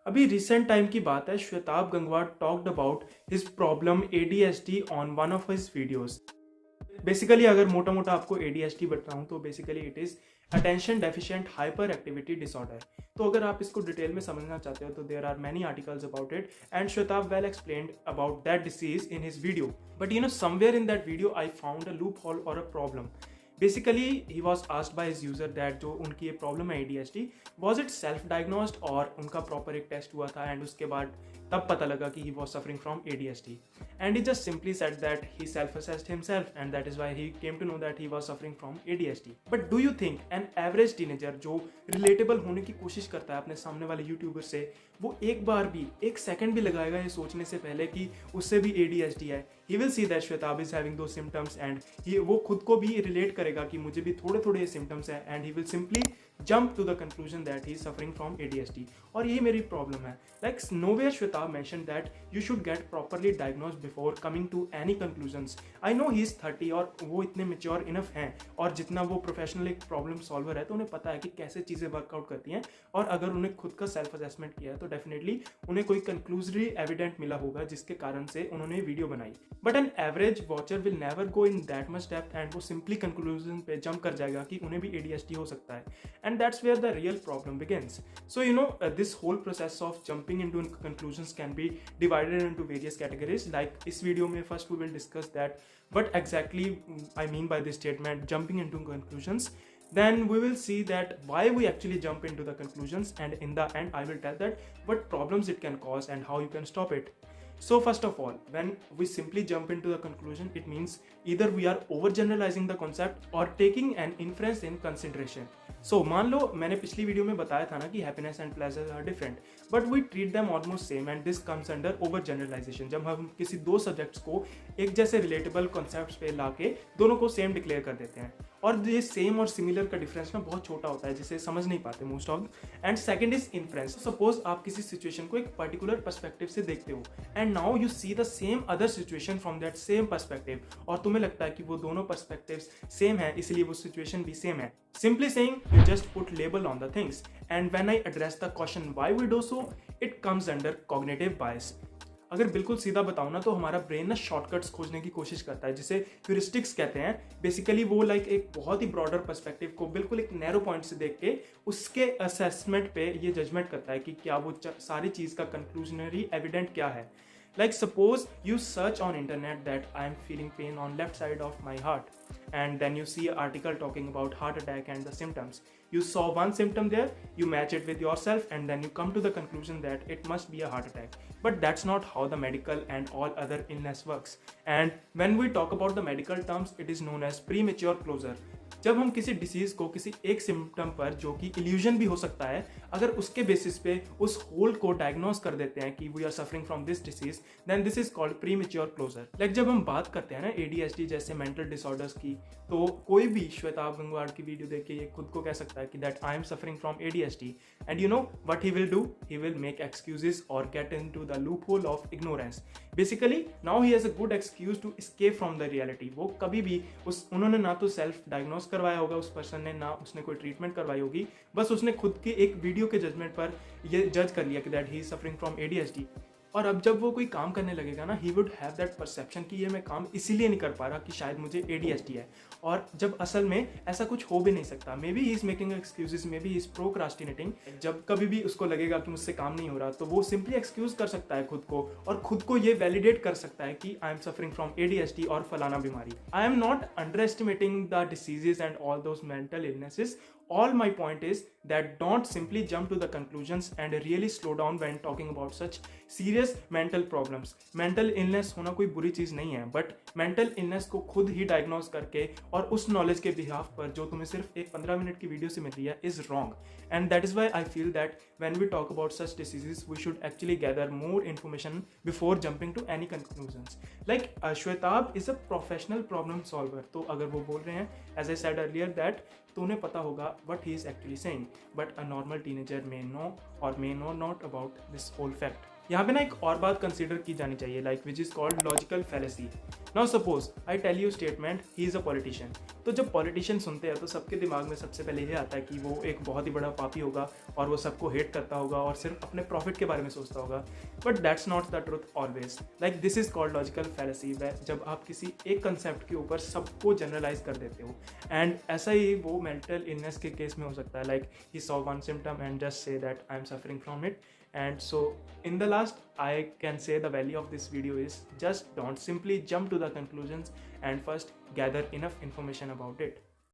अभी recent time की बात है, Shwetabh Gangwar talked about his problem ADHD on one of his videos. Basically अगर मोटा मोटा आपको एडीएचडी बताऊं तो basically it is attention deficient hyperactivity disorder. तो अगर आप इसको डिटेल में समझना चाहते हो तो there are many articles about it and Shwetab well explained about that disease in his video. But you know somewhere in that video I found a loophole और a problem. Basically he was asked by his user that जो उनकी ये problem है ADHD, was it self diagnosed और उनका proper एक test हुआ था एंड उसके बाद तब पता लगा कि he was suffering from ADHD and he just simply said that he self assessed himself and that is why he came to know that he was suffering from ADHD. But do you think an average teenager जो relatable होने की कोशिश करता है अपने सामने वाले YouTuber से, वो एक बार भी एक सेकंड भी लगाएगा ये सोचने से पहले कि उससे भी एडीएचडी है? He will see that Shwetabh is having दो सिम्टम्स एंड वो खुद को भी रिलेट करेगा कि मुझे भी थोड़े थोड़े सिम्टम्स हैं and he will simply jump to the conclusion that he is suffering from ADHD। और यही मेरी प्रॉब्लम है। Like nowhere Shwetab mentioned that you should get properly diagnosed before coming to any conclusions। I know he is 30 और वो इतने mature enough हैं और जितना वो प्रोफेशनल एक प्रॉब्लम सॉल्वर है तो उन्हें पता है कि कैसे चीज़ें वर्कआउट करती हैं और अगर उन्हें खुद का सेल्फ असेसमेंट किया है तो डेफिनेटली उन्हें कोई कंक्लूजरी एविडेंट मिला होगा जिसके कारण से उन्होंने वीडियो बनाई। But an average watcher will never go in that much depth and वो सिंपली कंक्लूजन पे जंप कर जाएगा कि उन्हें भी ADHD हो सकता है and that's where the real problem begins। So you know this whole process of jumping into conclusions can be divided into various categories। Like इस वीडियो में first we will discuss that what exactly I mean by this statement jumping into conclusions। Then we will see that why we actually jump into the conclusions and in the end I will tell that what problems it can cause and how you can stop it। So first of all, when we simply jump into the conclusion, it means either we are overgeneralizing the concept or taking an inference in consideration। So मान लो मैंने पिछली video में बताया था ना कि happiness and pleasure are different, but we treat them almost same and this comes under overgeneralization। जब हम किसी दो सब्जेक्ट्स को एक जैसे रिलेटेबल कॉन्सेप्ट्स पे लाके दोनों को सेम डिक्लेयर कर देते हैं और ये सेम और सिमिलर का डिफरेंस ना बहुत छोटा होता है जिसे समझ नहीं पाते most of. And second is inference. Suppose आप किसी सिचुएशन को एक पर्टिकुलर पर्सपेक्टिव से देखते हो and now you see the same other situation from that same perspective और तुम्हें लगता है कि वो दोनों पर्सपेक्टिव्स सेम है इसलिए वो सिचुएशन भी सेम है। Simply saying you just put label on the things and when I address the question why we do so, it comes under cognitive bias. अगर बिल्कुल सीधा बताऊं ना तो हमारा ब्रेन ना शॉर्टकट्स खोजने की कोशिश करता है जिसे ह्यूरिस्टिक्स कहते हैं। बेसिकली वो लाइक एक बहुत ही ब्रॉडर पर्सपेक्टिव को बिल्कुल एक नैरो पॉइंट से देख के उसके असेसमेंट पे ये जजमेंट करता है कि क्या वो सारी चीज़ का कंक्लूजनरी एविडेंट क्या है। Like suppose you search on internet that I am feeling pain on left side of my heart and then you see an article talking about heart attack and the symptoms। You saw one symptom there, you match it with yourself and then you come to the conclusion that it must be a heart attack। But that's not how the medical and all other illness works। And when we talk about the medical terms, it is known as premature closure। जब हम किसी disease को किसी एक symptom पर जो कि illusion भी हो सकता है अगर उसके बेसिस पे उस होल को डायग्नोज कर देते हैं कि we are suffering from this disease, then this is called premature closure. Like जब हम बात करते हैं ना ADHD जैसे मेंटल डिसऑर्डर्स की, तो कोई भी श्वेताब गंगवार की वीडियो देख के ये खुद को कह सकता है कि that I am suffering from ADHD and you know what he will do, he will make excuses और get into the loophole of ignorance. Basically now he has a good excuse to escape from the reality. वो कभी भी उन्होंने ना तो self diagnose करवाया होगा उस पर्सन ने, ना उसने कोई ट्रीटमेंट करवाई होगी, बस उसने खुद के एक वीडियो के जजमेंट पर ये जज कर लिया कि that he is suffering from ADHD। और अब जब वो कोई काम करने लगेगा ना, he would have that perception कि ये मैं काम इसीलिए नहीं कर पा रहा कि शायद मुझे ADHD है, और जब असल में ऐसा कुछ हो भी नहीं सकता। May be he is making excuses, may be he is procrastinating. जब कभी भी उसको लगेगा कि मुझसे काम नहीं हो रहा तो वो सिंपली एक्सक्यूज कर सकता है खुद को और खुद को ये वैलिडेट कर सकता है कि आई एम सफरिंग फ्रॉम ADHD और फलाना बीमारी। I am not under estimating the diseases and all those mental illnesses. All my point is that don't simply jump to the conclusions and really slow down when talking about such serious mental problems। Mental illness होना कोई बुरी चीज़ नहीं है, but mental illness को खुद ही diagnose करके और उस knowledge के behalf पर जो तुम्हें सिर्फ एक 15 मिनट की वीडियो से मिल रही है is wrong। And that is why I feel that when we talk about such diseases, we should actually gather more information before jumping to any conclusions। Like Shwetab is a professional problem solver। तो अगर वो बोल रहे हैं as I said earlier that तो उन्हें पता होगा what he is actually saying, but a normal teenager may know or may know not about this whole fact। यहाँ पे ना एक और बात कंसिडर की जानी चाहिए, like which is called logical fallacy. Now suppose I tell you statement he is a politician. तो जब पॉलिटिशियन सुनते हैं तो सबके दिमाग में सबसे पहले ये आता है कि वो एक बहुत ही बड़ा पापी होगा और वो सबको हेट करता होगा और सिर्फ अपने प्रॉफिट के बारे में सोचता होगा। But that's not the truth always. Like this is called logical fallacy, जब आप किसी एक कंसेप्ट के ऊपर सबको जनरलाइज कर देते हो। एंड ऐसा ही वो मेंटल इलनेस के केस में हो सकता है, like he saw one symptom and just say that I am suffering from it. And so in the last, I can say the value of this video is just don't simply jump to the conclusions and first gather enough information about it.